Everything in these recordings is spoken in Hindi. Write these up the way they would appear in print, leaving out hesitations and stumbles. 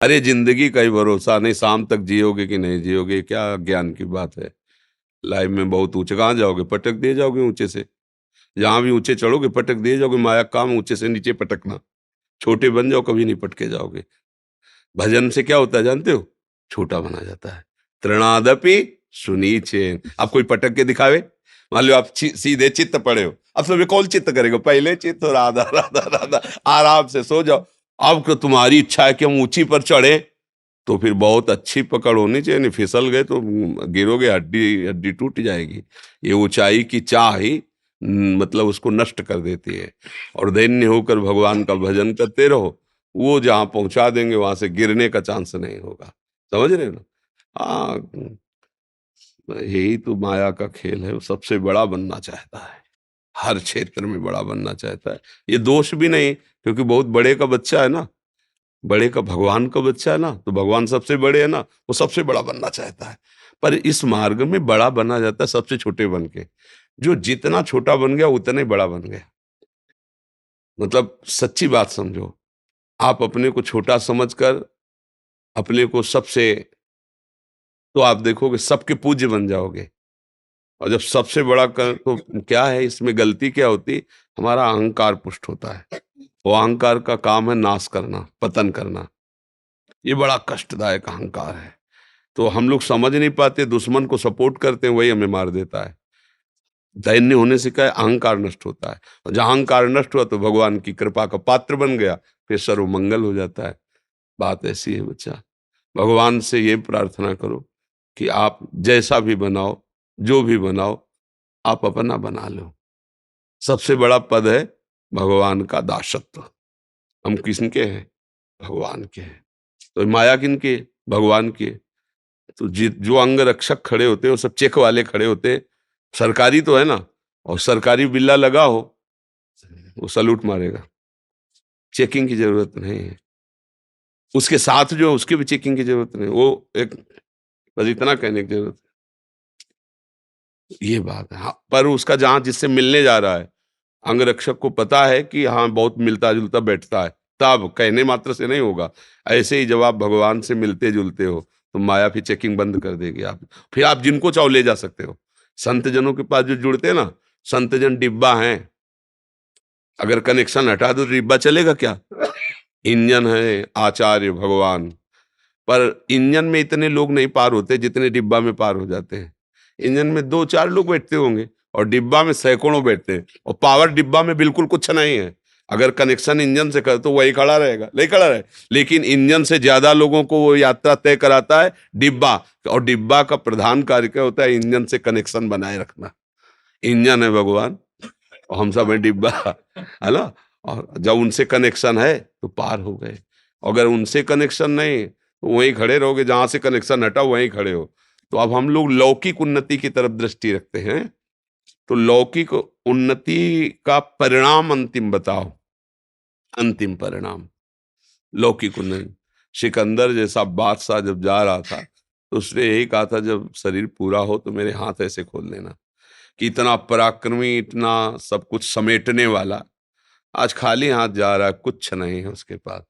अरे जिंदगी का ही भरोसा नहीं, शाम तक जियोगे कि नहीं जियोगे, क्या ज्ञान की बात है। लाइफ में बहुत ऊंचे कहाँ जाओगे, पटक दिए जाओगे ऊंचे से। जहां भी ऊंचे चढ़ोगे पटक दिए जाओगे, माया का काम ऊंचे से नीचे पटकना। छोटे बन जाओ, कभी नहीं पटके जाओगे। भजन से क्या होता है जानते हो, छोटा बना जाता है। तृणादपि सुनीचेन। आप कोई पटक के दिखावे, मान लो आप सीधे चित्त पड़े हो, अब सुबह कौन चित्त करेगा, पहले चित्त हो राधा राधा राधा, आराम से सो जाओ। अब तो तुम्हारी इच्छा है कि हम ऊंची पर चढ़े, तो फिर बहुत अच्छी पकड़ होनी चाहिए, नहीं फिसल गए तो गिरोगे, हड्डी हड्डी टूट जाएगी। ये ऊंचाई की चाह ही मतलब उसको नष्ट कर देती है। और दैन्य होकर भगवान का भजन करते रहो, वो जहां पहुंचा देंगे वहां से गिरने का चांस नहीं होगा। समझ रहे हो ना। हाँ, यही तो माया का खेल है, वो सबसे बड़ा बनना चाहता है, हर क्षेत्र में बड़ा बनना चाहता है। ये दोष भी नहीं, क्योंकि बहुत बड़े का बच्चा है ना, बड़े का भगवान का बच्चा है ना, तो भगवान सबसे बड़े है ना, वो सबसे बड़ा बनना चाहता है। पर इस मार्ग में बड़ा बना जाता है सबसे छोटे बन के। जो जितना छोटा बन गया उतना ही बड़ा बन गया। मतलब सच्ची बात समझो, आप अपने को छोटा समझकर अपने को सबसे, तो आप देखोगे सबके पूज्य बन जाओगे। और जब सबसे बड़ा कर तो क्या है, इसमें गलती क्या होती, हमारा अहंकार पुष्ट होता है। वो अहंकार का काम है नाश करना, पतन करना। ये बड़ा कष्टदायक अहंकार है। तो हम लोग समझ नहीं पाते, दुश्मन को सपोर्ट करते हैं, वही हमें मार देता है। दैन्य होने से क्या है, अहंकार नष्ट होता है। और जहां अहंकार नष्ट हुआ तो भगवान की कृपा का पात्र बन गया, फिर सर्वमंगल हो जाता है। बात ऐसी है बच्चा। भगवान से ये प्रार्थना करो कि आप जैसा भी बनाओ, जो भी बनाओ, आप अपना बना लो। सबसे बड़ा पद है भगवान का दासत्व। हम किसके हैं, भगवान के हैं। तो माया किनकी है, भगवान की है। तो जो अंग रक्षक खड़े होते हैं वो सब चेक वाले खड़े होते हैं। सरकारी तो है ना, और सरकारी बिल्ला लगा हो, वो सलूट मारेगा, चेकिंग की जरूरत नहीं है। उसके साथ जो उसकी भी चेकिंग की जरूरत नहीं, वो एक, बस इतना कहने की जरूरत है। ये बात है। हाँ, पर उसका जहां जिससे मिलने जा रहा है, अंगरक्षक को पता है कि हाँ बहुत मिलता जुलता बैठता है, तब कहने मात्र से नहीं होगा। ऐसे ही जब आप भगवान से मिलते जुलते हो, तो माया फिर चेकिंग बंद कर देगी। आप फिर आप जिनको चाहो ले जा सकते हो। संत जनों के पास जो जुड़ते हैं ना, संत जन डिब्बा हैं, अगर कनेक्शन हटा दो तो डिब्बा चलेगा क्या। इंजन है आचार्य भगवान, पर इंजन में इतने लोग नहीं पार होते जितने डिब्बा में पार हो जाते हैं। इंजन में दो चार लोग बैठते होंगे, और डिब्बा में सैकड़ों बैठते हैं, और पावर डिब्बा में बिल्कुल कुछ नहीं है। अगर कनेक्शन इंजन से कर तो वही खड़ा रहेगा, नहीं खड़ा रहे। लेकिन इंजन से ज्यादा लोगों को वो यात्रा तय कराता है डिब्बा। और डिब्बा का प्रधान कार्य क्या होता है, इंजन से कनेक्शन बनाए रखना। इंजन है भगवान, और हम सब है डिब्बा, है ना। और जब उनसे कनेक्शन है तो पार हो गए। अगर उनसे कनेक्शन नहीं तो वहीं खड़े रहोगे, जहां से कनेक्शन हटा वहीं खड़े हो। तो अब हम लोग लौकिक उन्नति की तरफ दृष्टि रखते हैं। तो लौकिक उन्नति का परिणाम अंतिम बताओ, अंतिम परिणाम लौकिक उन्नति। सिकंदर जैसा बादशाह जब जा रहा था, तो उसने यही कहा था, जब शरीर पूरा हो तो मेरे हाथ ऐसे खोल लेना। कि इतना पराक्रमी, इतना सब कुछ समेटने वाला, आज खाली हाथ जा रहा है, कुछ नहीं है उसके पास।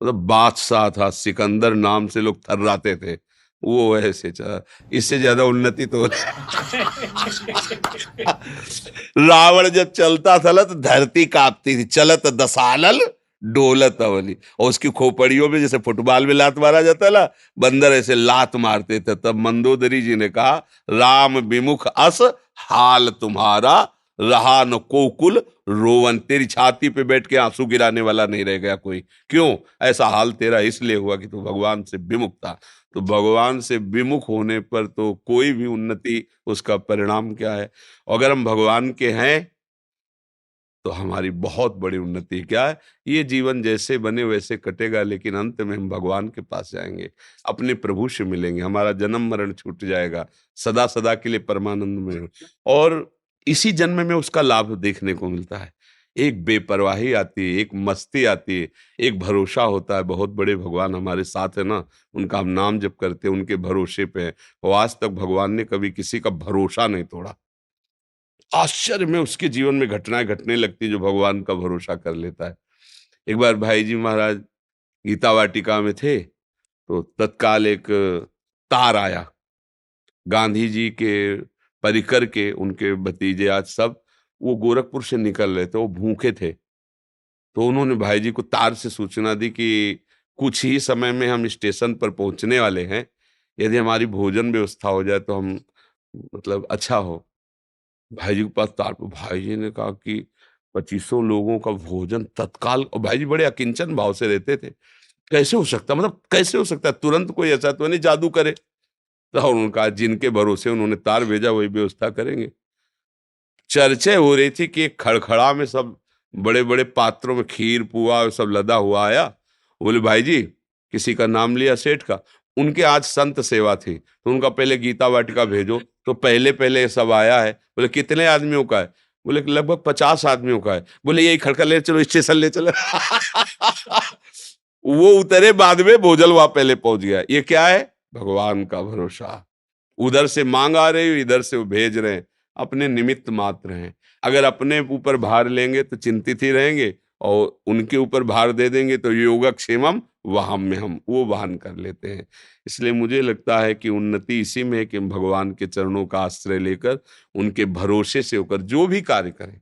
मतलब बादशाह था, सिकंदर नाम से लोग थर्राते थे, वो ऐसे चला। इससे ज्यादा उन्नति तो रावण जब चलता था ना तो धरती कांपती थी, चलत दसानल डोलत अवली। और उसकी खोपड़ियों में जैसे फुटबॉल में लात मारा जाता है ना, बंदर ऐसे लात मारते थे। तब मंदोदरी जी ने कहा, राम विमुख अस हाल तुम्हारा, रहा न कोकुल रोवन। तेरी छाती पे बैठ के आंसू गिराने वाला नहीं रह गया कोई। क्यों ऐसा हाल तेरा, इसलिए हुआ कि तू भगवान से विमुख था। तो भगवान से विमुख होने पर तो कोई भी उन्नति, उसका परिणाम क्या है। अगर हम भगवान के हैं तो हमारी बहुत बड़ी उन्नति क्या है। ये जीवन जैसे बने वैसे कटेगा, लेकिन अंत में हम भगवान के पास जाएंगे, अपने प्रभु से मिलेंगे, हमारा जन्म मरण छूट जाएगा, सदा सदा के लिए परमानंद में। और इसी जन्म में उसका लाभ देखने को मिलता है। एक बेपरवाही आती है, एक मस्ती आती है, एक भरोसा होता है। बहुत बड़े भगवान हमारे साथ है ना, उनका हम नाम जप करते हैं, उनके भरोसे पे हैं। और आज तक भगवान ने कभी किसी का भरोसा नहीं तोड़ा। आश्चर्य में उसके जीवन में घटनाएं घटने लगती जो भगवान का भरोसा कर लेता है। एक बार भाई जी महाराज गीता वाटिका में थे, तो तत्काल एक तार आया, गांधी जी के परिकर के, उनके भतीजे आज सब वो गोरखपुर से निकल रहे थे, वो भूखे थे। तो उन्होंने भाई जी को तार से सूचना दी कि कुछ ही समय में हम स्टेशन पर पहुंचने वाले हैं, यदि हमारी भोजन व्यवस्था हो जाए तो हम मतलब अच्छा हो। भाई जी के पास तार पे भाई जी ने कहा कि 2500 लोगों का भोजन तत्काल, और भाई जी बड़े अकिंचन भाव से रहते थे। कैसे हो सकता है? मतलब कैसे हो सकता है? तुरंत कोई ऐसा तो नहीं जादू करे। तो उन्होंने कहा जिनके भरोसे उन्होंने तार भेजा वही व्यवस्था करेंगे। चर्चा हो रही थी कि एक खड़खड़ा में सब बड़े-बड़े पात्रों में खीर, पुआ और सब लदा हुआ आया। बोले भाई जी, किसी का नाम लिया सेठ का, उनके आज संत सेवा थी, तो उनका पहले गीता वाटिका भेजो। तो पहले-पहले ये सब आया है। बोले कितने आदमियों का है? बोले कि लगभग 50 आदमियों का है। बोले यही खड़खड़ ले चलो, स्टेशन ले चलो। वो उतरे बाद में भोजन वहां पहले पहुंच गया। ये क्या है? भगवान का भरोसा। उधर से मांग आ रही है, इधर से वो भेज रहे हैं, अपने निमित्त मात्र हैं। अगर अपने ऊपर भार लेंगे तो चिंतित ही रहेंगे, और उनके ऊपर भार दे देंगे तो योगक्षेमम वहाम में हम वो वहन कर लेते हैं। इसलिए मुझे लगता है कि उन्नति इसी में है कि हम भगवान के चरणों का आश्रय लेकर उनके भरोसे से होकर जो भी कार्य करें,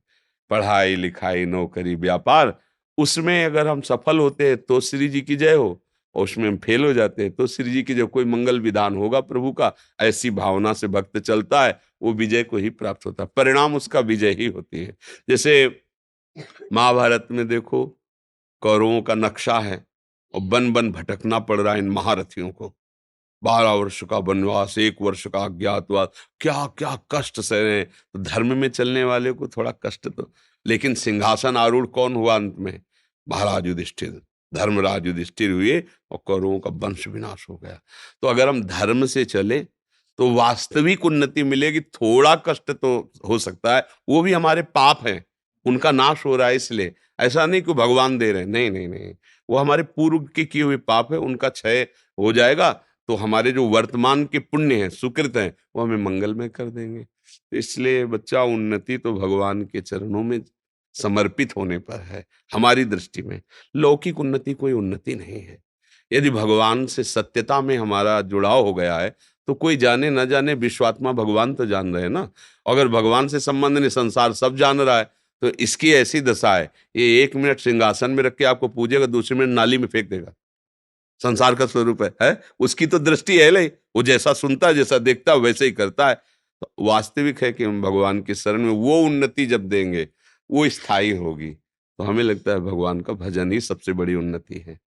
पढ़ाई लिखाई नौकरी व्यापार, उसमें अगर हम सफल होते हैं तो श्री जी की जय हो, और उसमें हम फेल हो जाते हैं तो श्री जी की जो कोई मंगल विधान होगा प्रभु का, ऐसी भावना से भक्त चलता है, वो विजय को ही प्राप्त होता है, परिणाम उसका विजय ही होती है। जैसे महाभारत में देखो, कौरवों का नक्शा है और बन बन भटकना पड़ रहा है इन महारथियों को। 12 वर्ष का वनवास, 1 वर्ष का अज्ञातवास, क्या क्या कष्ट सह रहे हैं। तो धर्म में चलने वाले को थोड़ा कष्ट तो, लेकिन सिंहासन आरूढ़ कौन हुआ अंत में? महाराज युधिष्ठिर, धर्मराज युधिष्ठिर हुए, और कौरवों का वंश विनाश हो गया। तो अगर हम धर्म से चले तो वास्तविक उन्नति मिलेगी। थोड़ा कष्ट तो हो सकता है, वो भी हमारे पाप हैं, उनका नाश हो रहा है इसलिए। ऐसा नहीं कि भगवान दे रहे हैं, नहीं नहीं नहीं, वो हमारे पूर्व के किए हुए पाप है, उनका क्षय हो जाएगा। तो हमारे जो वर्तमान के पुण्य हैं, सुकृत हैं, वो हमें मंगलमय कर देंगे। तो इसलिए बच्चा, उन्नति तो भगवान के चरणों में समर्पित होने पर है। हमारी दृष्टि में लौकिक उन्नति कोई उन्नति नहीं है। यदि भगवान से सत्यता में हमारा जुड़ाव हो गया है, तो कोई जाने न जाने, विश्वात्मा भगवान तो जान रहे हैं ना। अगर भगवान से संबंध नहीं, संसार सब जान रहा है, तो इसकी ऐसी दशा है, ये 1 मिनट सिंहासन में रख के आपको पूजेगा, दूसरे मिनट नाली में फेंक देगा। संसार का स्वरूप है? उसकी तो दृष्टि है नहीं, वो जैसा सुनता है, जैसा देखता है, वैसे ही करता है। तो वास्तविक है कि हम भगवान की शरण में वो उन्नति जब देंगे, वो स्थायी होगी। तो हमें लगता है भगवान का भजन ही सबसे बड़ी उन्नति है।